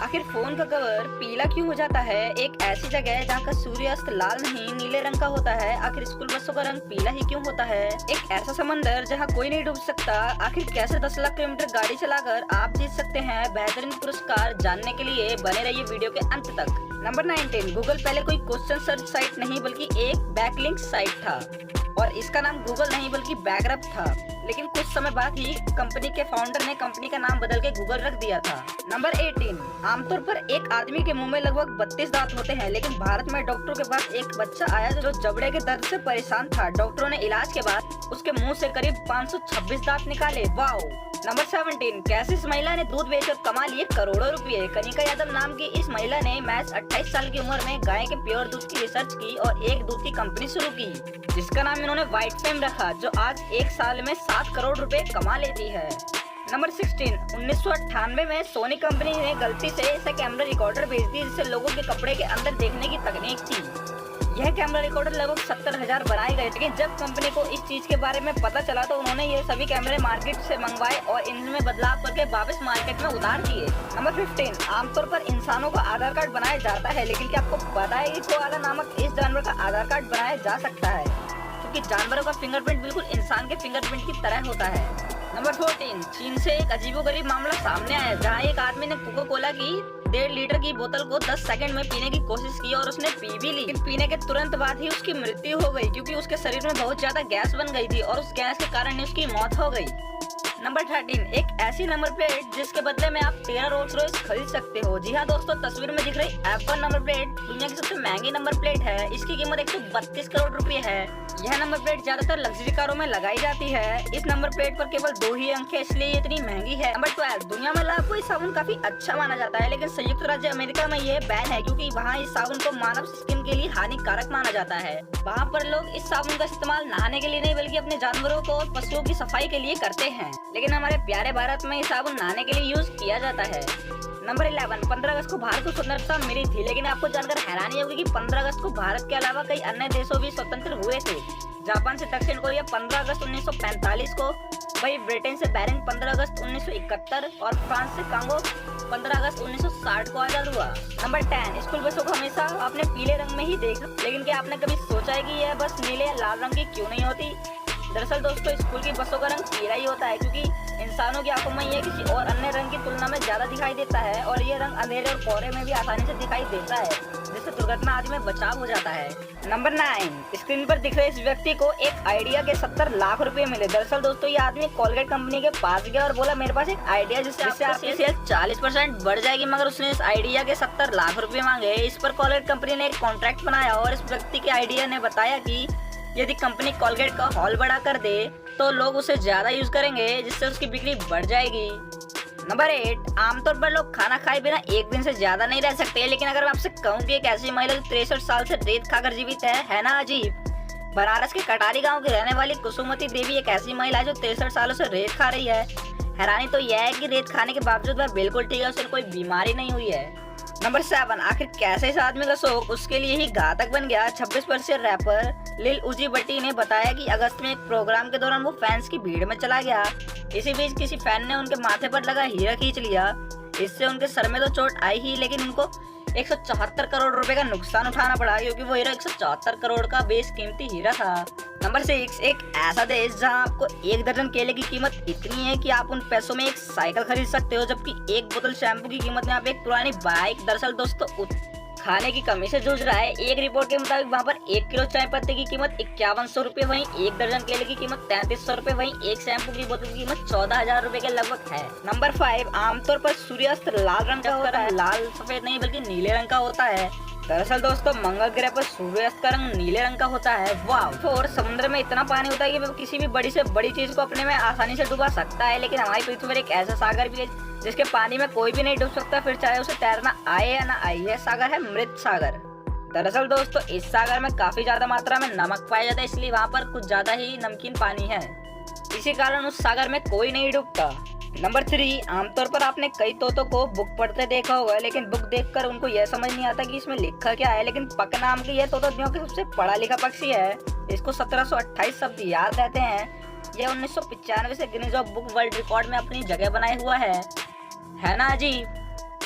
आखिर फोन का कवर पीला क्यों हो जाता है? एक ऐसी जगह जहाँ का सूर्यास्त लाल नहीं नीले रंग का होता है, आखिर स्कूल बसों का रंग पीला ही क्यों होता है? एक ऐसा समंदर जहाँ कोई नहीं डूब सकता, आखिर कैसे 10 लाख किलोमीटर गाड़ी चलाकर आप जीत सकते हैं बेहतरीन पुरस्कार? जानने के लिए बने रहिए वीडियो के अंत तक। नंबर 19, गूगल पहले कोई क्वेश्चन सर्च साइट नहीं बल्कि एक बैकलिंक साइट था और इसका नाम गूगल नहीं बल्कि बैकरप था। लेकिन कुछ समय बाद ही कंपनी के फाउंडर ने कंपनी का नाम बदल के गूगल रख दिया था। नंबर 18, आमतौर पर एक आदमी के मुंह में लगभग 32 दांत होते हैं, लेकिन भारत में डॉक्टरों के पास एक बच्चा आया जो जबड़े के दर्द से परेशान था। डॉक्टरों ने इलाज के बाद उसके मुंह से करीब 526 दांत निकाले। वाओ। नंबर 17, कैसे इस महिला ने दूध बेचकर कमा लिए करोड़ों रुपए। कनिका यादव नाम की इस महिला ने महज 28 साल की उम्र में गाय के प्योर दूध की रिसर्च की और एक दूध की कंपनी शुरू की, जिसका नाम इन्होंने व्हाइट फेम रखा, जो आज एक साल में 7 करोड़ रुपए कमा लेती है। नंबर 16, 1998 में सोनी कंपनी ने गलती से ऐसा कैमरा रिकॉर्डर भेज दी जिससे लोगों के कपड़े के अंदर देखने की तकनीक थी। यह कैमरा रिकॉर्डर लगभग 70,000 बनाए गए, लेकिन जब कंपनी को इस चीज के बारे में पता चला तो उन्होंने ये सभी कैमरे मार्केट से मंगवाए और इनमें बदलाव करके वापस मार्केट में उतार दिए। नंबर 15, आमतौर पर इंसानों का आधार कार्ड बनाया जाता है, लेकिन क्या आपको पता है कि कोआला नामक इस जानवर का आधार कार्ड बनाया जा सकता है, क्योंकि जानवरों का फिंगरप्रिंट बिल्कुल इंसान के फिंगरप्रिंट की तरह होता है। नंबर 14, चीन से एक अजीबोगरीब मामला सामने आया, जहाँ एक आदमी ने कोका कोला की 1.5 लीटर की बोतल को 10 सेकंड में पीने की कोशिश की और उसने पी भी ली, लेकिन पीने के तुरंत बाद ही उसकी मृत्यु हो गई, क्योंकि उसके शरीर में बहुत ज्यादा गैस बन गई थी और उस गैस के कारण ही उसकी मौत हो गई। नंबर 13, एक ऐसी नंबर प्लेट जिसके बदले में आप 13 रोल्स रॉयस खरीद सकते हो। जी हाँ दोस्तों, तस्वीर में दिख रही F1 नंबर प्लेट दुनिया की सबसे महंगी नंबर प्लेट है। इसकी कीमत 132 करोड़ रुपए है। यह नंबर प्लेट ज्यादातर लग्जरी कारों में लगाई जाती है। इस नंबर प्लेट पर केवल 2 ही अंक है, इसलिए ये इतनी महंगी है। नंबर 12, दुनिया में लाइफबॉय साबुन काफी अच्छा माना जाता है, लेकिन संयुक्त राज्य अमेरिका में यह बैन है, क्योंकि वहाँ इस साबुन को मानव स्किन के लिए हानिकारक माना जाता है। वहाँ पर लोग इस साबुन का इस्तेमाल नहाने के लिए नहीं बल्कि अपने जानवरों को और पशुओं की सफाई के लिए करते हैं, लेकिन हमारे प्यारे भारत में ये साबुन नहाने के लिए यूज किया जाता है। नंबर 11, 15 अगस्त को भारत को स्वतंत्रता मिली थी, लेकिन आपको जानकर हैरानी होगी कि 15 अगस्त को भारत के अलावा कई अन्य देशों भी स्वतंत्र हुए थे। जापान से दक्षिण कोरिया 15 अगस्त 1945 को, वही ब्रिटेन से बहरीन 15 अगस्त 1971 और फ्रांस से कांगो 15 अगस्त 1960 को आजाद हुआ। नंबर 10, स्कूल बसों को हमेशा आपने पीले रंग में ही देखा, लेकिन क्या आपने कभी सोचा है कि यह बस नीले या लाल रंग की क्यों नहीं होती? दरअसल दोस्तों, स्कूल की बसों का रंग पीला ही होता है, क्योंकि इंसानों की आंखों में यह किसी और अन्य रंग की तुलना में ज्यादा दिखाई देता है और ये रंग अंधेरे और कोहरे में भी आसानी से दिखाई देता है, जिससे दुर्घटना आदि में बचाव हो जाता है। नंबर 9, स्क्रीन पर दिख रहे इस व्यक्ति को एक आइडिया के 70 लाख रुपए मिले। दरअसल दोस्तों, ये आदमी कोलगेट कंपनी के पास गया और बोला मेरे पास एक आइडिया जिससे आपकी सेल 40% बढ़ जाएगी, मगर उसने इस आइडिया के 70 लाख रुपए मांगे। इस पर कोलगेट कंपनी ने एक कॉन्ट्रैक्ट बनाया और इस व्यक्ति के आइडिया ने बताया कि यदि कंपनी कोलगेट का हॉल बड़ा कर दे तो लोग उसे ज्यादा यूज करेंगे, जिससे उसकी बिक्री बढ़ जाएगी। नंबर 8, आमतौर पर लोग खाना खाए बिना एक दिन से ज्यादा नहीं रह सकते, लेकिन अगर मैं आपसे कहूँ कि एक ऐसी महिला जो 63 साल से रेत खाकर जीवित है ना अजीब? बनारस के कटारी गांव की रहने वाली कुसुमती देवी एक ऐसी महिला है जो 63 सालों से रेत खा रही है। हैरानी तो यह है कि रेत खाने के बावजूद वह बिल्कुल ठीक है, उसे कोई बीमारी नहीं हुई है। नंबर 7, आखिर कैसे इस आदमी का शौक उसके लिए ही घातक बन गया? 26 वर्षीय रैपर लिल उजी भट्टी ने बताया कि अगस्त में एक प्रोग्राम के दौरान वो फैंस की भीड़ में चला गया। इसी बीच किसी फैन ने उनके माथे पर लगा हीरा खींच लिया। इससे उनके सर में तो चोट आई ही, लेकिन उनको 174 करोड़ रुपए का नुकसान उठाना पड़ा, क्योंकि वो हीरा 174 करोड़ का बेशकीमती हीरा था। नंबर 6, एक ऐसा देश जहां आपको 1 दर्जन केले की कीमत इतनी है कि आप उन पैसों में एक साइकिल खरीद सकते हो, जबकि 1 बोतल शैम्पू की कीमत में आप एक पुरानी बाइक। दरअसल दोस्तों, खाने की कमी से जूझ रहा है। एक रिपोर्ट के मुताबिक वहाँ पर 1 किलो चाय पत्ती की कीमत 5100 रुपए, वहीं 1 दर्जन केले की कीमत 3300 रुपए, वहीं एक शैम्पू की बोतल की कीमत 14,000 रुपए के लगभग है। नंबर 5, आमतौर पर सूर्यास्त लाल रंग का होता है, लाल सफेद नहीं बल्कि नीले रंग का होता है। दरअसल दोस्तों, मंगल ग्रह पर सूर्यास्त का रंग नीले रंग का होता है। वाह। 4, समुद्र में इतना पानी होता है कि वो किसी भी बड़ी से बड़ी चीज को अपने में आसानी से डुबा सकता है, लेकिन हमारी पृथ्वी पर एक ऐसा सागर भी है जिसके पानी में कोई भी नहीं डूब सकता, फिर चाहे उसे तैरना आए या ना आए। यह सागर है मृत सागर। दरअसल दोस्तों, इस सागर में काफी ज्यादा मात्रा में नमक पाया जाता है, इसलिए वहाँ पर कुछ ज्यादा ही नमकीन पानी है। इसी कारण उस सागर में कोई नहीं डूबता। नंबर 3, आमतौर पर आपने कई तोतों को बुक पढ़ते देखा होगा, लेकिन बुक देखकर उनको यह समझ नहीं आता कि इसमें लिखा क्या है। लेकिन पक नाम की यह तोता दुनिया का सबसे पढ़ा लिखा पक्षी है। इसको 1728 शब्द याद रहते हैं। यह 1995 से Guinness of book world record में अपनी जगह बनाए हुआ है ना जी?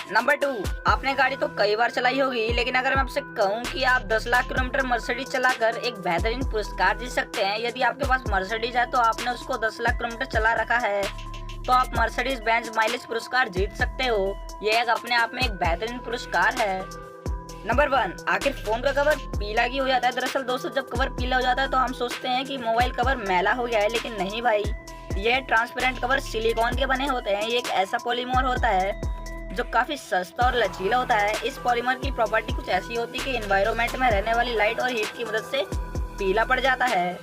नंबर 2, आपने गाड़ी तो कई बार चलाई होगी, लेकिन अगर मैं आपसे कहूं कि आप 10 लाख किलोमीटर मर्सिडीज चलाकर एक बेहतरीन पुरस्कार जीत सकते हैं। यदि आपके पास मर्सिडीज है तो आपने उसको 10 लाख किलोमीटर चला रखा है, तो आप मर्सिडीज बेंज माइलेज पुरस्कार जीत सकते हो। यह एक अपने आप में एक बेहतरीन पुरस्कार है। नंबर 1, आखिर फोन का कवर पीला क्यों हो जाता है? दरअसल दोस्तों, जब कवर पीला हो जाता है तो हम सोचते हैं कि मोबाइल कवर मैला हो गया है, लेकिन नहीं भाई। यह ट्रांसपेरेंट कवर सिलिकॉन के बने होते हैं। ये एक ऐसा पॉलीमर होता है जो काफी सस्ता और लचीला होता है। इस पॉलीमर की प्रॉपर्टी कुछ ऐसी होती है कि एनवायरनमेंट में रहने वाली लाइट और हीट की मदद से पीला पड़ जाता है।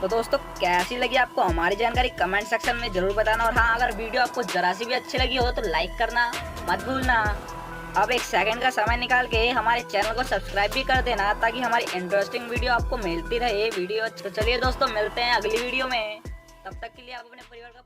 तो दोस्तों, कैसी लगी आपको हमारी जानकारी कमेंट सेक्शन में जरूर बताना। और हाँ, अगर वीडियो आपको जरा सी भी अच्छी लगी हो तो लाइक करना मत भूलना। अब एक सेकंड का समय निकाल के हमारे चैनल को सब्सक्राइब भी कर देना, ताकि हमारी इंटरेस्टिंग वीडियो आपको मिलती रहे। वीडियो चलिए दोस्तों, मिलते हैं अगली वीडियो में। तब तक के लिए आप अपने परिवार का